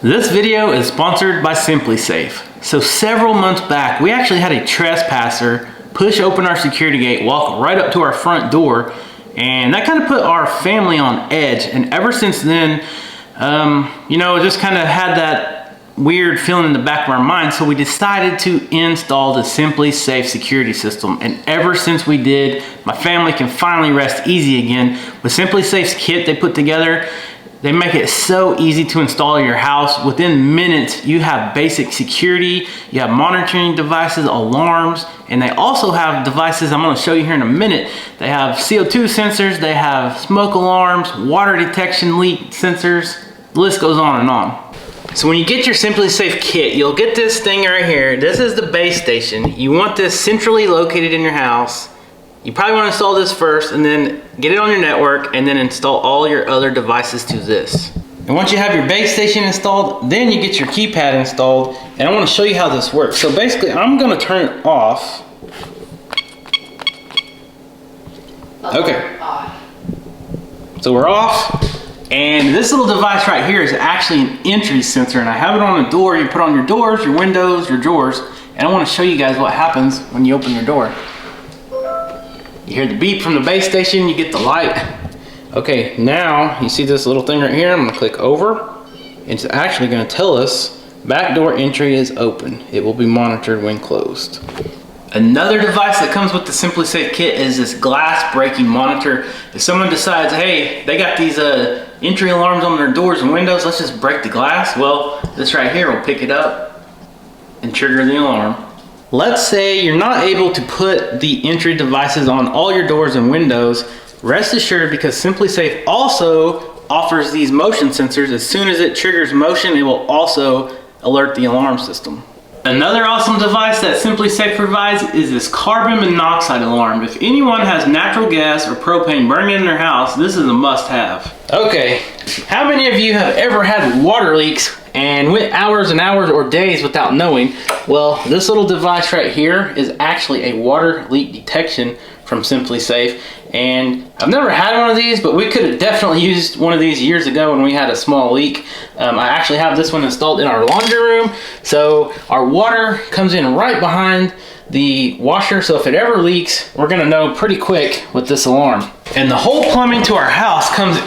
This video is sponsored by SimpliSafe. So several months back, we actually had a trespasser push open our security gate, walk right up to our front door, and that kind of put our family on edge. And ever since then, you know, just kind of had that weird feeling in the back of our mind. So we decided to install the SimpliSafe security system. And ever since we did, my family can finally rest easy again. With SimpliSafe's kit they put together, they make it so easy to install in your house. Within minutes, you have basic security, you have monitoring devices, alarms, and they also have devices I'm gonna show you here in a minute. They have CO2 sensors, they have smoke alarms, water detection leak sensors, the list goes on and on. So when you get your SimpliSafe kit, you'll get this thing right here. This is the base station. You want this centrally located in your house. You probably want to install this first and then get it on your network and then install all your other devices to this. And once you have your base station installed, then you get your keypad installed. And I want to show you how this works. So basically, I'm going to turn it off. Okay. So we're off. And this little device right here is actually an entry sensor. And I have it on the door. You put on your doors, your windows, your drawers. And I want to show you guys what happens when you open your door. You hear the beep from the base station, you get the light. Okay, now you see this little thing right here. I'm gonna click over. It's actually gonna tell us back door entry is open. It will be monitored when closed. Another device that comes with the SimpliSafe kit is this glass breaking monitor. If someone decides, hey, they got these entry alarms on their doors and windows, let's just break the glass. Well, this right here will pick it up and trigger the alarm. Let's say you're not able to put the entry devices on all your doors and windows. Rest assured, because SimpliSafe also offers these motion sensors. As soon as it triggers motion, it will also alert the alarm system. Another awesome device that SimpliSafe provides is this carbon monoxide alarm. If anyone has natural gas or propane burning in their house, this is a must-have. Okay, how many of you have ever had water leaks and went hours and hours or days without knowing? Well, this little device right here is actually a water leak detection from SimpliSafe. And I've never had one of these, but we could have definitely used one of these years ago when we had a small leak. I actually have this one installed in our laundry room. So our water comes in right behind the washer. So if it ever leaks, we're gonna know pretty quick with this alarm. And the whole plumbing to our house comes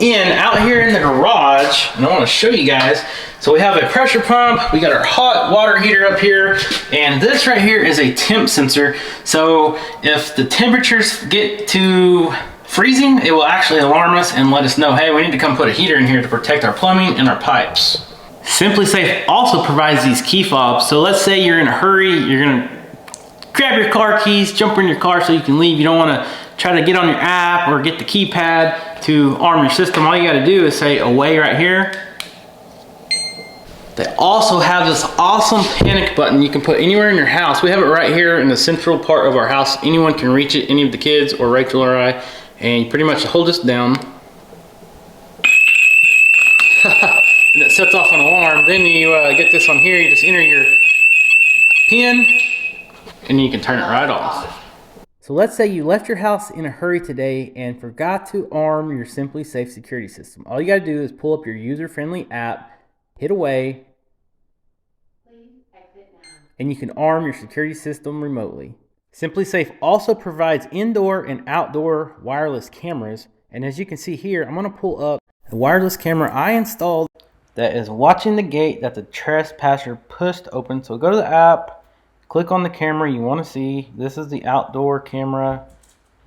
in out here in the garage, and I want to show you guys. So we have a pressure pump, we got our hot water heater up here, and this right here is a temp sensor. So if the temperatures get to freezing, it will actually alarm us and let us know, hey, we need to come put a heater in here to protect our plumbing and our pipes. SimpliSafe also provides these key fobs. So let's say you're in a hurry, you're gonna grab your car keys, jump in your car so you can leave. You don't want to try to get on your app or get the keypad to arm your system. All you got to do is say away right here. They also have this awesome panic button you can put anywhere in your house. We have it right here in the central part of our house. Anyone can reach it, any of the kids or Rachel or I, and you pretty much hold this down. And it sets off an alarm. Then you get this on here, you just enter your PIN and you can turn it right off. So let's say you left your house in a hurry today and forgot to arm your SimpliSafe security system. All you got to do is pull up your user-friendly app, hit away, and you can arm your security system remotely. SimpliSafe also provides indoor and outdoor wireless cameras. And as you can see here, I'm going to pull up the wireless camera I installed that is watching the gate that the trespasser pushed open. So go to the app. Click on the camera you want to see. This is the outdoor camera.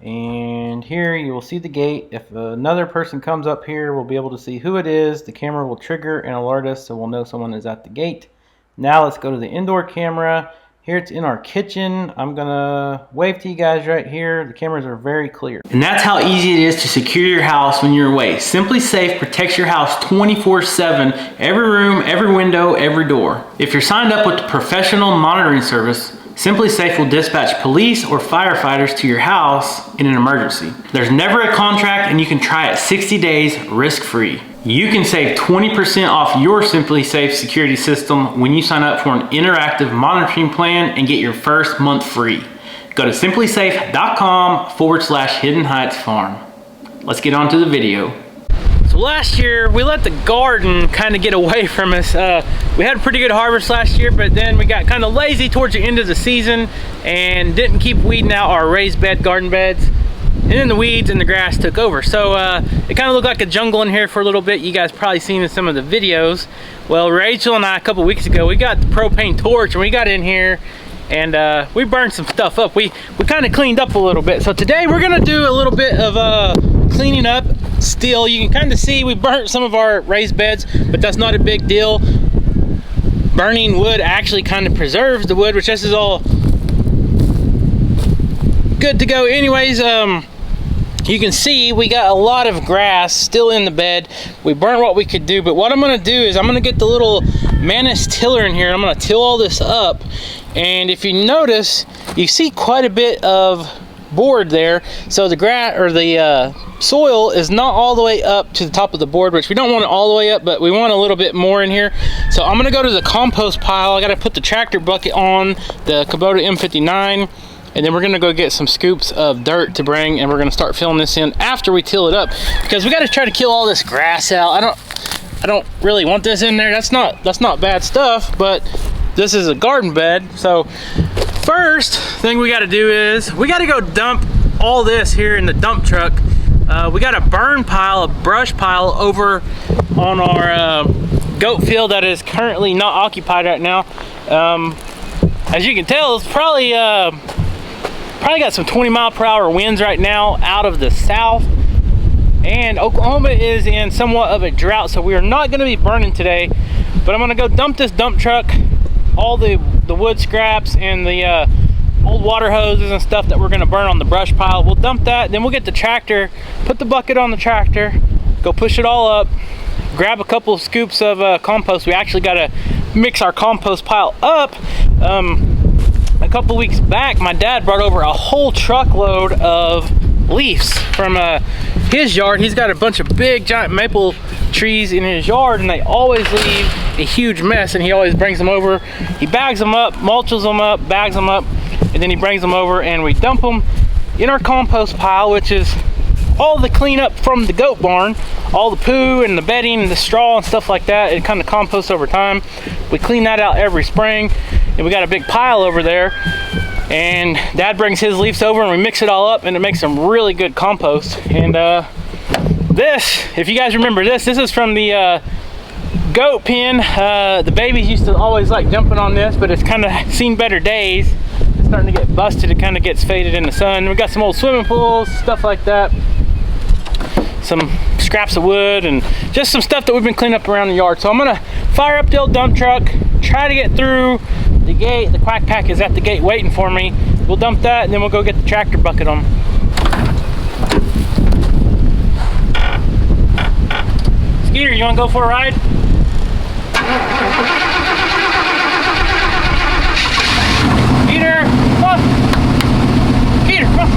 And here you will see the gate. If another person comes up here, we'll be able to see who it is. The camera will trigger and alert us so we'll know someone is at the gate. Now let's go to the indoor camera. Here it's in our kitchen. I'm gonna wave to you guys right here. The cameras are very clear. And that's how easy it is to secure your house when you're away. SimpliSafe protects your house 24/7, every room, every window, every door. If you're signed up with the professional monitoring service, SimpliSafe will dispatch police or firefighters to your house in an emergency. There's never a contract and you can try it 60 days risk-free. You can save 20% off your SimpliSafe security system when you sign up for an interactive monitoring plan and get your first month free. Go to simplisafe.com/Hidden Heights Farm. Let's get on to the video. So So last year we let the garden kind of get away from us. We had a pretty good harvest last year, but then we got kind of lazy towards the end of the season and didn't keep weeding out our raised bed garden beds. And then the weeds and the grass took over. So it kind of looked like a jungle in here for a little bit. You guys probably seen in some of the videos. Well, Rachel and I a couple weeks ago, we got the propane torch and we got in here and we burned some stuff up. We kind of cleaned up a little bit. So today we're gonna do a little bit of cleaning up. Still, you can kind of see we burnt some of our raised beds, but that's not a big deal. Burning wood actually kind of preserves the wood, which this is all good to go. Anyways, you can see we got a lot of grass still in the bed. We burned what we could do, but what I'm gonna do is I'm gonna get the little Manus tiller in here and I'm gonna till all this up. And if you notice, you see quite a bit of board there. So the grass or the soil is not all the way up to the top of the board, which we don't want it all the way up, but we want a little bit more in here. So I'm gonna go to the compost pile. I gotta put the tractor bucket on the Kubota M59. And then we're gonna go get some scoops of dirt to bring, and we're gonna start filling this in after we till it up, because we gotta try to kill all this grass out. I don't really want this in there. That's not bad stuff, but this is a garden bed. So first thing we gotta do is we gotta go dump all this here in the dump truck. We got a burn pile, a brush pile over on our goat field that is currently not occupied right now. As you can tell, it's probably got some 20-mile-per-hour winds right now out of the south, and Oklahoma is in somewhat of a drought, so we are not going to be burning today. But I'm going to go dump this dump truck, all the wood scraps and the old water hoses and stuff that we're going to burn on the brush pile. We'll dump that, then we'll get the tractor, put the bucket on the tractor, go push it all up, grab a couple of scoops of compost. We actually got to mix our compost pile up. A couple weeks back, my dad brought over a whole truckload of leaves from his yard. He's got a bunch of big giant maple trees in his yard, and they always leave a huge mess, and he always brings them over. He bags them up, mulches them up, bags them up, and then he brings them over and we dump them in our compost pile, which is all the cleanup from the goat barn, all the poo and the bedding and the straw and stuff like that. It kind of composts over time. We clean that out every spring, and we got a big pile over there, and Dad brings his leaves over and we mix it all up, and it makes some really good compost. And this, if you guys remember this is from the goat pen. The babies used to always like jumping on this, but it's kind of seen better days. It's starting to get busted. It kind of gets faded in the sun. We got some old swimming pools, stuff like that, some scraps of wood, and just some stuff that we've been cleaning up around the yard. So I'm gonna fire up the old dump truck, try to get through the gate. The quack pack is at the gate waiting for me. We'll dump that, and then we'll go get the tractor bucket on. Skeeter, you wanna go for a ride? Skeeter, come on! Skeeter, come on!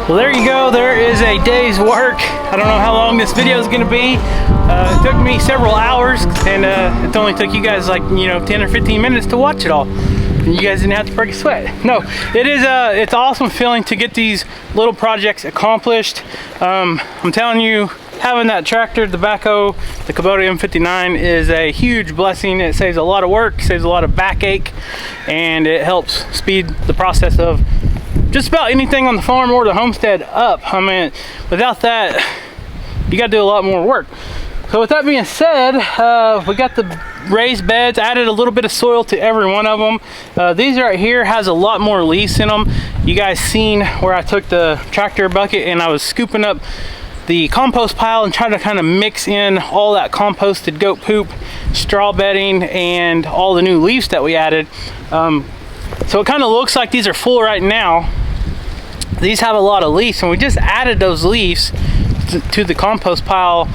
Well, there you go. There is a day's work. I don't know how long this video is going to be. It took me several hours, and it only took you guys like, you know, 10 or 15 minutes to watch it all. And you guys didn't have to break a sweat. No, it is it's an awesome feeling to get these little projects accomplished. I'm telling you, having that tractor, the backhoe, the Kubota M59 is a huge blessing. It saves a lot of work, saves a lot of backache, and it helps speed the process of just about anything on the farm or the homestead up. I mean, without that, you got to do a lot more work. So with that being said, we got the raised beds, added a little bit of soil to every one of them. These right here has a lot more leaves in them. You guys seen where I took the tractor bucket and I was scooping up the compost pile and trying to kind of mix in all that composted goat poop, straw bedding, and all the new leaves that we added. So it kind of looks like these are full right now. These have a lot of leaves, and we just added those leaves to the compost pile,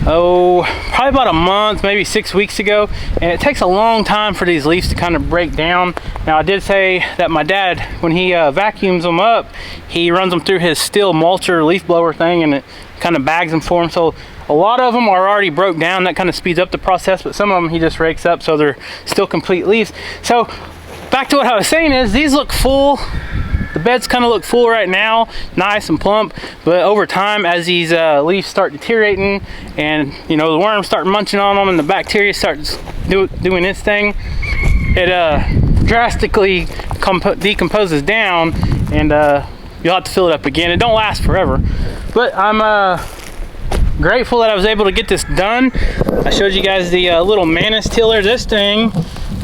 probably about a month, maybe 6 weeks ago, and it takes a long time for these leaves to kind of break down. Now, I did say that my dad, when he vacuums them up, he runs them through his steel mulcher leaf blower thing, and it kind of bags them for him. So a lot of them are already broke down. That kind of speeds up the process, but some of them he just rakes up, so they're still complete leaves. So back to what I was saying is, these look full. The beds kind of look full right now, nice and plump, but over time, as these leaves start deteriorating and, you know, the worms start munching on them and the bacteria starts doing its thing, it drastically decomposes down, and you'll have to fill it up again. It don't last forever, but I'm grateful that I was able to get this done. I showed you guys the little Manus tiller. This thing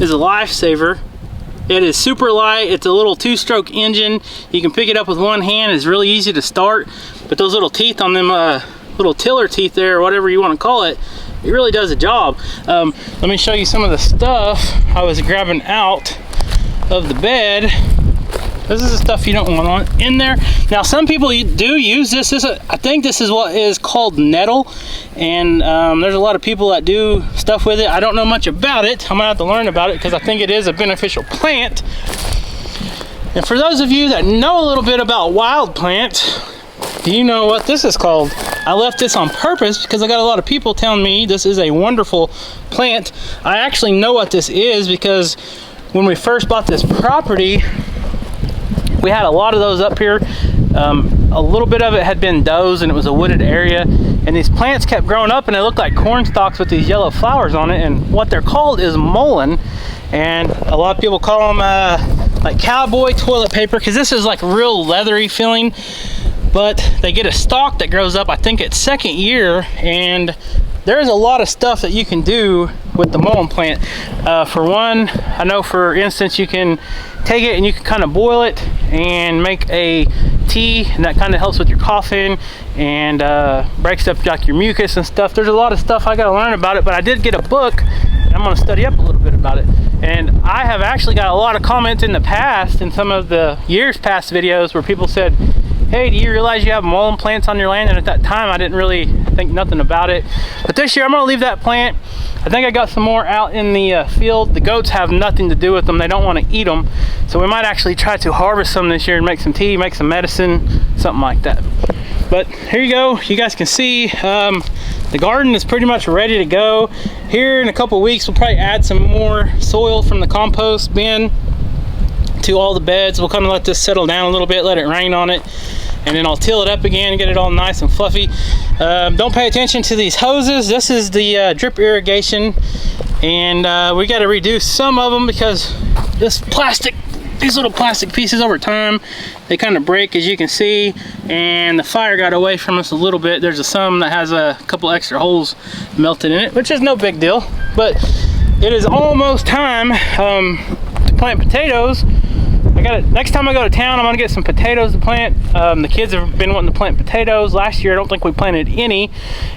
is a lifesaver. It is super light. It's a little 2-stroke engine. You can pick it up with one hand. It's really easy to start, but those little teeth on them, little tiller teeth there, or whatever you want to call it, it really does a job. Let me show you some of the stuff I was grabbing out of the bed. This is the stuff you don't want in there. Now, some people do use this. I think this is what is called nettle, and there's a lot of people that do stuff with it. I don't know much about it. I'm gonna have to learn about it because I think it is a beneficial plant. And for those of you that know a little bit about wild plants, do you know what this is called? I left this on purpose because I got a lot of people telling me this is a wonderful plant. I actually know what this is because when we first bought this property, we had a lot of those up here. A little bit of it had been does, and it was a wooded area, and these plants kept growing up and they looked like corn stalks with these yellow flowers on it, and what they're called is mullein, and a lot of people call them like cowboy toilet paper because this is like real leathery feeling, but they get a stalk that grows up, I think it's second year, and there's a lot of stuff that you can do with the mullein plant. For one, I know, for instance, you can take it and you can kind of boil it and make a tea, and that kind of helps with your coughing and breaks up like your mucus and stuff. There's a lot of stuff I got to learn about it, but I did get a book and I'm going to study up a little bit about it. And I have actually got a lot of comments in the past, in some of the years past videos, where people said, hey, do you realize you have mullein plants on your land? And at that time, I didn't really think nothing about it. But this year, I'm gonna leave that plant. I think I got some more out in the field. The goats have nothing to do with them. They don't want to eat them. So we might actually try to harvest some this year and make some tea, make some medicine, something like that. But here you go. You guys can see the garden is pretty much ready to go. Here in a couple weeks, we'll probably add some more soil from the compost bin to all the beds. We'll kind of let this settle down a little bit, let it rain on it, and then I'll till it up again and get it all nice and fluffy. Don't pay attention to these hoses. This is the drip irrigation, and we got to reduce some of them because these little plastic pieces over time, they kind of break, as you can see, and the fire got away from us a little bit. There's some that has a couple extra holes melted in it, which is no big deal, but it is almost time to plant potatoes. Next time I go to town, I'm gonna get some potatoes to plant. The kids have been wanting to plant potatoes. Last year, I don't think we planted any.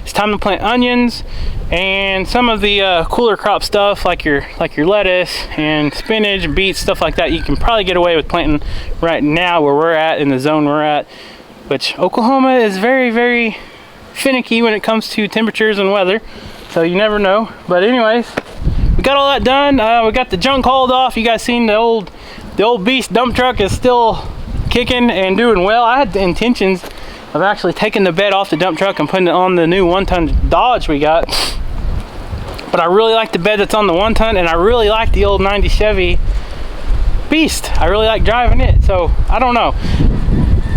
It's time to plant onions and some of the cooler crop stuff, like your lettuce and spinach and beets, stuff like that. You can probably get away with planting right now where we're at, in the zone we're at. Which Oklahoma is very, very finicky when it comes to temperatures and weather, so you never know. But anyways, we got all that done. We got the junk hauled off. You guys seen the old beast dump truck is still kicking and doing well. I had the intentions of actually taking the bed off the dump truck and putting it on the new 1-ton Dodge we got. But I really like the bed that's on the 1-ton, and I really like the old 90 Chevy Beast. I really like driving it, so I don't know.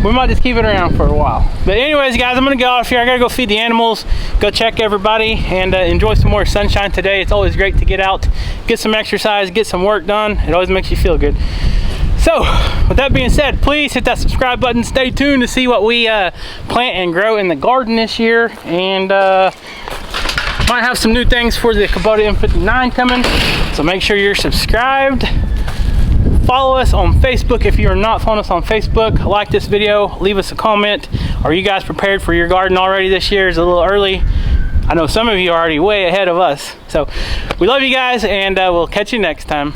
We might just keep it around for a while. But anyways, guys, I'm gonna go off here. I gotta go feed the animals, go check everybody, and enjoy some more sunshine today. It's always great to get out, get some exercise, get some work done. It always makes you feel good. So, with that being said, please hit that subscribe button. Stay tuned to see what we plant and grow in the garden this year. And might have some new things for the Kubota M59 coming. So make sure you're subscribed. Follow us on Facebook if you are not following us on Facebook. Like this video, leave us a comment. Are you guys prepared for your garden already this year? It's a little early. I know some of you are already way ahead of us. So we love you guys, and we'll catch you next time.